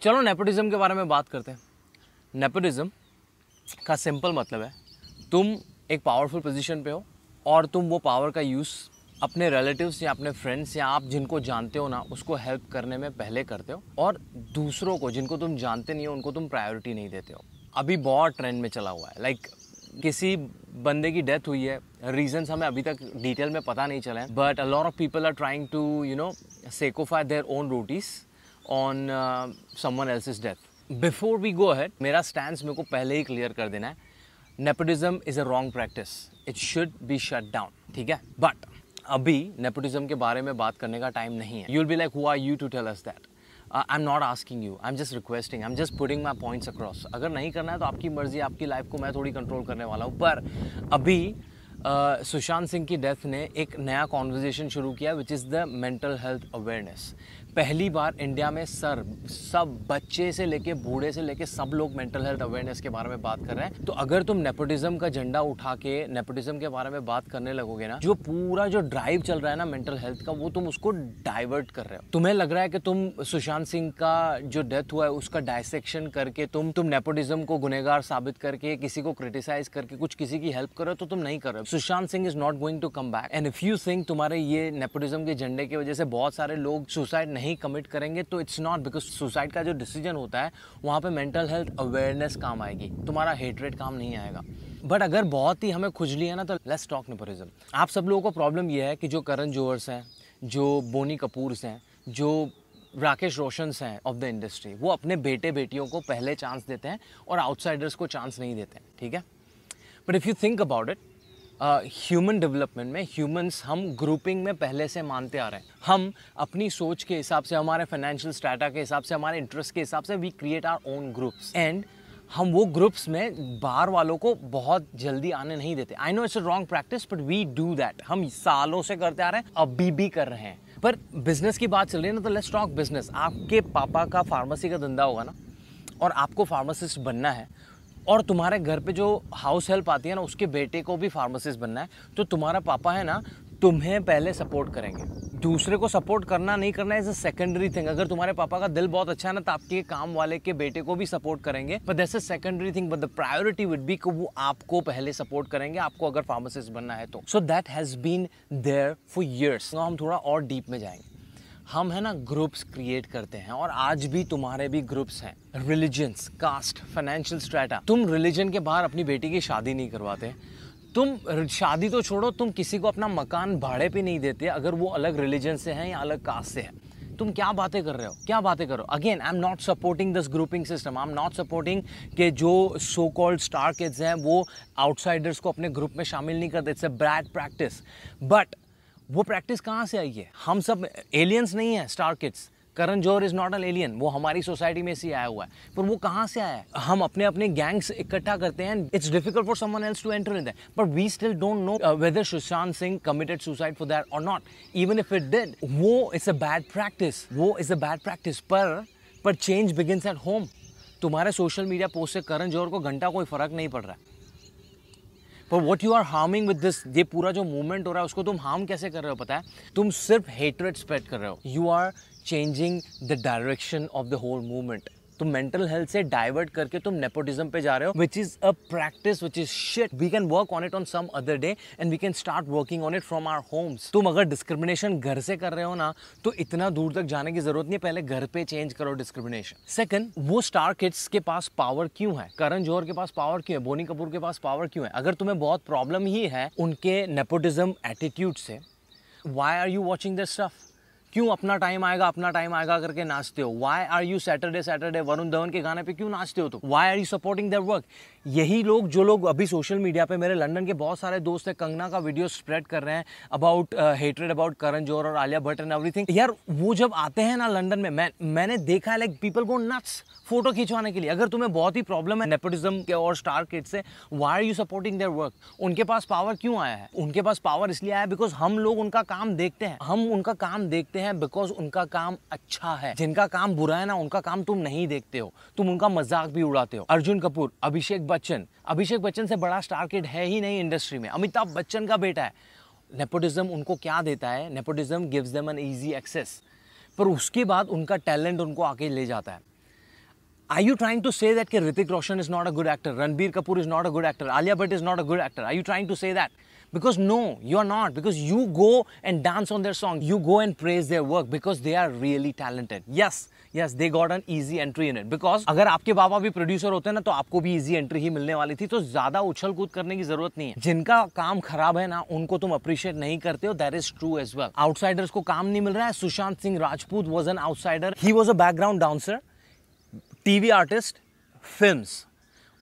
चलो नेपोटिज्म के बारे में बात करते हैं। नेपोटिज्म का सिंपल मतलब है तुम एक पावरफुल पोजीशन पे हो और तुम वो पावर का यूज़ अपने रिलेटिव्स या अपने फ्रेंड्स या आप जिनको जानते हो ना उसको हेल्प करने में पहले करते हो, और दूसरों को जिनको तुम जानते नहीं हो उनको तुम प्रायोरिटी नहीं देते हो। अभी बहुत ट्रेंड में चला हुआ है, लाइक किसी बंदे की डेथ हुई है, रीजंस हमें अभी तक डिटेल में पता नहीं चला है, but a lot of people are trying to सेकोफाई their own rotis on someone else's death. Before we go ahead, मेरा स्टैंड मेरे को पहले ही क्लियर कर देना है। Nepotism is a wrong practice, it should be shut down, ठीक है। बट अभी नेपोटिज्म के बारे में बात करने का टाइम नहीं है। You will be like, who are you to tell us that? I am not asking you, I am just requesting, I am just putting my points across. अगर नहीं करना है तो आपकी मर्जी, आपकी लाइफ को मैं थोड़ी कंट्रोल करने वाला हूँ। पर अभी सुशांत सिंह की डेथ ने एक नया कॉन्वर्जेशन शुरू किया, which is the mental health awareness. पहली बार इंडिया में सब बच्चे से लेके बूढ़े से लेके सब लोग मेंटल हेल्थ अवेयरनेस के बारे में बात कर रहे हैं। तो अगर तुम नेपोटिज्म का झंडा उठा के नेपोटिज्म के बारे में बात करने लगोगे ना, जो पूरा जो ड्राइव चल रहा है ना मेंटल हेल्थ का, वो तुम उसको डाइवर्ट कर रहे हो। तुम्हें लग रहा है कि तुम सुशांत सिंह का जो डेथ हुआ है उसका डायसेक्शन करके तुम नेपोटिज्म को गुनहगार साबित करके किसी को क्रिटिसाइज करके कुछ किसी की हेल्प करो, तो तुम नहीं कर रहे हो। Sushant Singh is not going to come back, and if you think तुम्हारे ये नेपोटिज्म के झंडे की वजह से बहुत सारे लोग सुसाइड नहीं कमिट करेंगे, तो इट्स नॉट, बिकॉज सुसाइड का जो डिसीजन होता है वहाँ पे मेंटल हेल्थ अवेयरनेस काम आएगी, तुम्हारा हेटरेट काम नहीं आएगा। बट अगर बहुत ही हमें खुजली है ना, तो लेट्स टॉक नेपोटिज्म। आप सब लोगों को प्रॉब्लम ये है कि जो करण जोहर्स हैं, जो बोनी कपूर्स हैं, जो राकेश रोशन्स हैं ऑफ द इंडस्ट्री, वो अपने बेटे बेटियों को पहले चांस देते हैं और आउटसाइडर्स को चांस नहीं देते हैं, ठीक है। But if you think about it, human development में ह्यूमंस हम ग्रुपिंग में पहले से मानते आ रहे हैं। हम अपनी सोच के हिसाब से, हमारे फाइनेंशियल स्टेटा के हिसाब से, हमारे इंटरेस्ट के हिसाब से we create our own groups, and हम वो ग्रुप्स में बाहर वालों को बहुत जल्दी आने नहीं देते। I know it's a wrong practice, but we do that. हम सालों से करते आ रहे हैं, अभी भी कर रहे हैं। पर बिजनेस की बात चल रही है ना, तो लेट्स टॉक बिजनेस। आपके पापा का फार्मेसी का धंधा होगा ना, और आपको फार्मासिस्ट बनना है, और तुम्हारे घर पे जो हाउस हेल्प आती है ना, उसके बेटे को भी फार्मासिस्ट बनना है, तो तुम्हारा पापा है ना, तुम्हें पहले सपोर्ट करेंगे। दूसरे को सपोर्ट करना नहीं करना इज अ सेकेंडरी थिंग। अगर तुम्हारे पापा का दिल बहुत अच्छा है ना, तो आपके काम वाले के बेटे को भी सपोर्ट करेंगे, but that's a secondary thing. But the priority would be कि वो आपको पहले सपोर्ट करेंगे, आपको अगर फार्मासिस्ट बनना है तो। So that has been there for years. हम थोड़ा और डीप में जाएंगे। हम है ना ग्रुप्स क्रिएट करते हैं, और आज भी तुम्हारे भी ग्रुप्स हैं। Religions, caste, financial strata. तुम रिलीजन के बाहर अपनी बेटी की शादी नहीं करवाते। तुम शादी तो छोड़ो, तुम किसी को अपना मकान भाड़े पे नहीं देते अगर वो अलग रिलीजन से हैं या अलग कास्ट से है। तुम क्या बातें कर रहे हो, क्या बातें करो। Again, I am not supporting this grouping system. I am not supporting कि जो सो कॉल्ड स्टार किड्स हैं वो आउटसाइडर्स को अपने ग्रुप में शामिल नहीं करते। It's a bad practice. But वो प्रैक्टिस कहाँ से आई है? हम सब एलियंस नहीं है star kids. Karan Johar is not an alien, वो हमारी सोसाइटी में से आया हुआ है। पर वो कहाँ से आया है? हम अपने अपने गैंग्स इकट्ठा करते हैं। It's difficult for someone else to enter in that, but we still don't know whether Sushant Singh committed suicide for that or not. Even if it did, वो इट्स अ बैड प्रैक्टिस, वो इज अ बैड प्रैक्टिस। पर change begins at home. तुम्हारे social media post से करण जौहर को घंटा कोई फर्क नहीं पड़ रहा है। पर what you are harming with this, ये पूरा जो मूवमेंट हो रहा है उसको तुम हार्म कैसे कर रहे हो पता है? तुम सिर्फ हेटरेट स्प्रेड कर रहे हो। You are changing the direction of the whole movement. तुम मेंटल हेल्थ से डाइवर्ट करके तुम नेपोटिज्म पे जा रहे हो, which is a practice which is shit. We can work on it on some other day, and we can start working on it from our homes. तुम अगर डिस्क्रिमिनेशन घर से कर रहे हो ना, तो इतना दूर तक जाने की जरूरत नहीं, पहले घर पे चेंज करो डिस्क्रिमिनेशन। सेकंड, वो स्टार किड्स के पास पावर क्यों है? करण जौहर के पास पावर क्यों है? बोनी कपूर के पास पावर क्यों है? अगर तुम्हें बहुत प्रॉब्लम ही है उनके नेपोटिज्म एटीट्यूड से, why are you watching this stuff? क्यों अपना टाइम आएगा करके नाचते हो? Why are you Saturday Varun Dhawan के गाने पे क्यों नाचते हो? तो why are you supporting their work? यही लोग, जो लोग अभी सोशल मीडिया पे, मेरे लंदन के बहुत सारे दोस्त हैं, कंगना का वीडियो स्प्रेड कर रहे हैं about hatred about Karan Johar और आलिया भट्ट एंड एवरीथिंग। यार वो जब आते हैं ना लंदन में, मैंने देखा है like people go nuts photo खिंचवाने के लिए। अगर तुम्हें बहुत ही प्रॉब्लम है नेपोटिज्म के और स्टार किड्स से, why are you supporting their work? उनके पास पावर क्यों आया है? उनके पास पावर इसलिए आया बिकॉज हम लोग उनका काम देखते हैं। हम उनका काम देखते हैं बिकॉज उनका काम अच्छा है। जिनका काम बुरा है ना, उनका काम तुम नहीं देखते हो, तुम उनका मजाक भी उड़ाते हो। अर्जुन कपूर, अभिषेक बच्चन से बड़ा स्टार किड है ही नहीं इंडस्ट्री में, अमिताभ बच्चन का बेटा है। नेपोटिज्म उनको क्या देता है? Nepotism gives them an easy access, पर उसके बाद उनका टैलेंट उनको आके ले जाता है। Are you trying to say that Hrithik Roshan is not a good actor, Ranbir Kapoor is not a good actor, Alia Bhatt is not a good actor? Are you trying to say that? Because no, you are not. Because you go and dance on their song. You go and praise their work because they are really talented. Yes, they got an easy entry in it. Because अगर आपके बाबा भी producer होते ना तो आपको भी easy entry ही मिलने वाली थी. तो ज़्यादा उछल कूद करने की जरूरत नहीं है. जिनका काम खराब है ना उनको तुम अप्रिशिएट नहीं करते हो. That is true as well. Outsiders को काम नहीं मिल रहा है. Sushant Singh Rajput was an outsider. He was a background dancer, TV artist, films.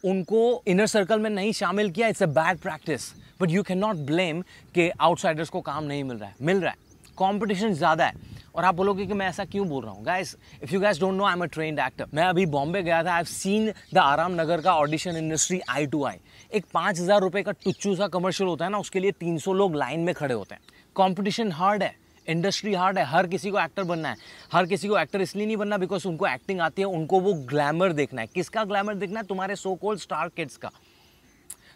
उनको इनर सर्कल में नहीं शामिल किया. It's a bad practice. But you can not blame कि आउटसाइडर्स को काम नहीं मिल रहा है. मिल रहा है. कॉम्पिटिशन ज़्यादा है. और आप बोलोगे कि मैं ऐसा क्यों बोल रहा हूँ. Guys, if you guys don't know, I am a trained actor. मैं अभी बॉम्बे गया था. आई हैव सीन द आराम नगर का ऑडिशन इंडस्ट्री आई टू आई. एक 5,000 रुपये का टुच्चू सा कमर्शियल होता है ना, उसके लिए 300 लोग लाइन में खड़े होते हैं. कॉम्पिटिशन हार्ड है. इंडस्ट्री हार्ड है. हर किसी को एक्टर बनना है. हर किसी को एक्टर इसलिए नहीं बनना बिकॉज उनको एक्टिंग आती है. उनको वो ग्लैमर देखना है. किसका ग्लैमर देखना है? तुम्हारे सो कॉल्ड स्टार किड्स का.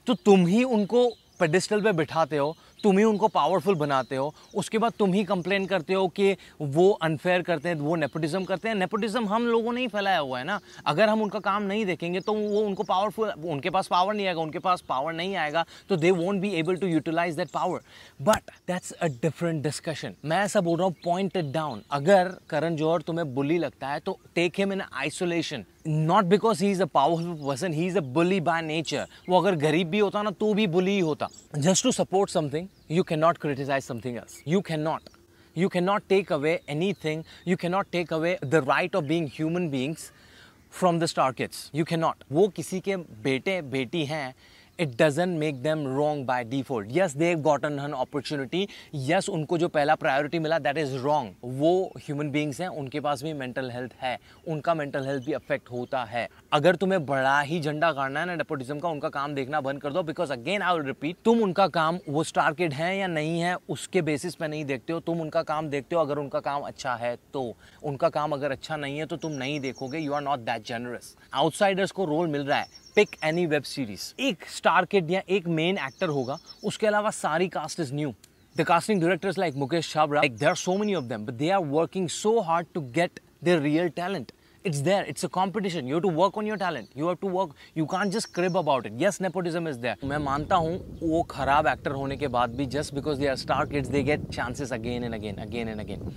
तो तुम ही उनको पेडिस्टल पे बिठाते हो. तुम ही उनको पावरफुल बनाते हो. उसके बाद तुम ही कंप्लेन करते हो कि वो अनफेयर करते हैं, वो नेपोटिज्म करते हैं. नेपोटिज्म हम लोगों ने ही फैलाया हुआ है ना. अगर हम उनका काम नहीं देखेंगे तो वो उनको पावरफुल, उनके पास पावर नहीं आएगा. उनके पास पावर नहीं आएगा तो they won't be able to utilise that power. But that's a different discussion. मैं ऐसा बोल रहा हूँ, पॉइंट इट डाउन. अगर करण जौहर तुम्हें बुली लगता है तो take him in isolation. Not because he is a powerful person, he is a bully by nature. वो अगर गरीब भी होता ना तो भी बुली ही होता. Just to support something you cannot criticize something else. You cannot take away anything. You cannot take away the right of being human beings from the star kids. You cannot. वो किसी के बेटे बेटी हैं. It doesn't make them wrong by default. Yes, they've gotten an opportunity. Yes, उनको जो पहला priority मिला, that is wrong. वो human beings हैं, उनके पास भी mental health है. उनका mental health भी affect होता है. अगर तुम्हें बड़ा ही झंडा गाड़ना है ना नेपोटिज्म का, उनका काम देखना बंद कर दो. Because again I will repeat, तुम उनका काम, वो स्टार किड हैं या नहीं है, उसके बेसिस पे नहीं देखते हो. तुम उनका काम देखते हो अगर उनका काम अच्छा है तो. उनका काम अगर अच्छा नहीं है तो तुम नहीं देखोगे. You are not that generous. Outsiders को रोल मिल रहा है. Pick any web series. एक स्टार किड या एक मेन एक्टर होगा, उसके अलावा सारी cast is new. The casting directors like Mukesh Chhabra, like there are so many of them, but they are working so hard to get their real talent. It's there. It's a competition. You have to work on your talent. You have to work. You can't just crib about it. Yes, nepotism is there. मैं मानता हूँ वो खराब actor होने के बाद भी just because they are star kids, they get chances again and again, again and again.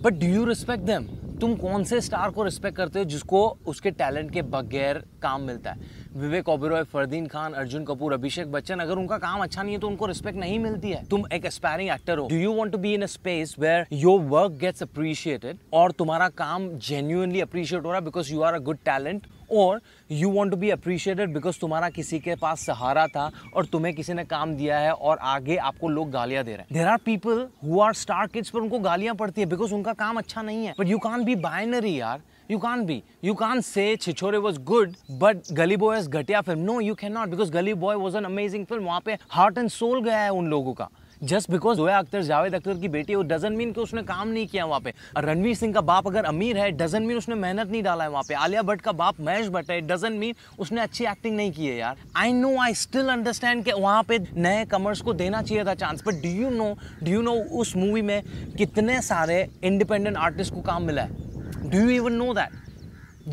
But do you respect them? तुम कौन से स्टार को रिस्पेक्ट करते हो जिसको उसके टैलेंट के बगैर काम मिलता है? विवेक ओबेरॉय, फरदीन खान, अर्जुन कपूर, अभिषेक बच्चन, अगर उनका काम अच्छा नहीं है तो उनको रिस्पेक्ट नहीं मिलती है. तुम एक एस्पायरिंग एक्टर हो. Do you want to be in a space where your work gets appreciated और तुम्हारा काम जेन्युइनली अप्रिशिएट हो रहा है because you are a good talent, और you want to be appreciated because तुम्हारा किसी के पास सहारा था और तुम्हें किसी ने काम दिया है और आगे आपको लोग गालियां दे रहे हैं. There are people who are star kids पर उनको गालियां पड़ती है बिकॉज उनका काम अच्छा नहीं है. But you can't be binary यार. You can't say Chichore was good, but Gully Boy is घटिया film. No, you cannot, because Gully Boy was an amazing film. वहाँ पे heart and soul गया है उन लोगों का. Just because जोया अख्तर जावेद अख्तर की बेटी है, वो doesn't mean कि उसने काम नहीं किया वहाँ पे. रणवीर सिंह का बाप अगर अमीर है, doesn't mean उसने मेहनत नहीं डाला है वहाँ पे. आलिया भट्ट का बाप महेश भट्ट है, doesn't mean उसने अच्छी एक्टिंग नहीं की है यार. I know, I still understand कि वहाँ पे नए कमर्स को देना चाहिए था chance. But do you know उस मूवी में कितने सारे इंडिपेंडेंट आर्टिस्ट को काम मिला है? Do you even know that?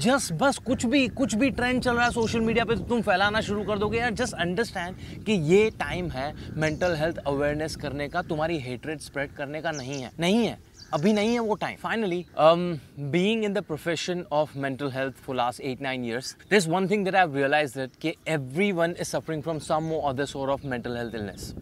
Just बस कुछ भी ट्रेंड चल रहा है सोशल मीडिया पे तो तुम फैलाना शुरू कर दोगे यार. जस्ट अंडरस्टैंड कि ये टाइम है मेंटल हेल्थ अवेयरनेस करने का, तुम्हारी हेट्रेड स्प्रेड करने का नहीं है. अभी नहीं है वो time. Finally, being in the profession of mental health for last 8-9 years, there is one thing that I have realised that कि everyone is suffering from some or other sort of mental health illness.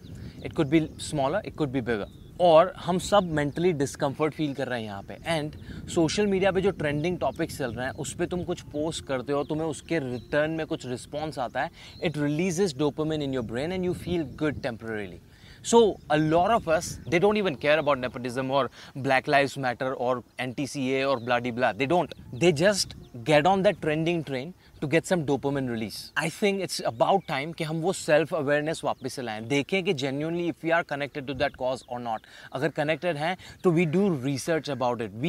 It could be smaller, it could be bigger. और हम सब mentally discomfort feel कर रहे हैं यहाँ पे. And social media पे जो ट्रेंडिंग टॉपिक्स चल रहे हैं उस पर तुम कुछ पोस्ट करते हो, तुम्हें उसके रिटर्न में कुछ रिस्पॉन्स आता है. It releases dopamine in your brain and you feel good temporarily. So a lot of us, they don't even care about nepotism or Black Lives Matter or NTCA or blah blah. They don't. They just get on that trending train to get some dopamine release. I think it's about time कि हम वो self awareness वापस से लाएं. देखें कि genuinely if we are connected to that cause or not. अगर connected हैं तो we do research about it.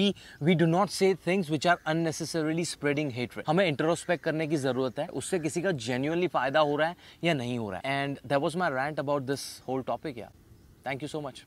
We do not say things which are unnecessarily spreading hatred. हमें introspect करने की ज़रूरत है. उससे किसी का genuinely फ़ायदा हो रहा है या नहीं हो रहा है. And that was my rant about this whole topic. Yeah. Thank you so much.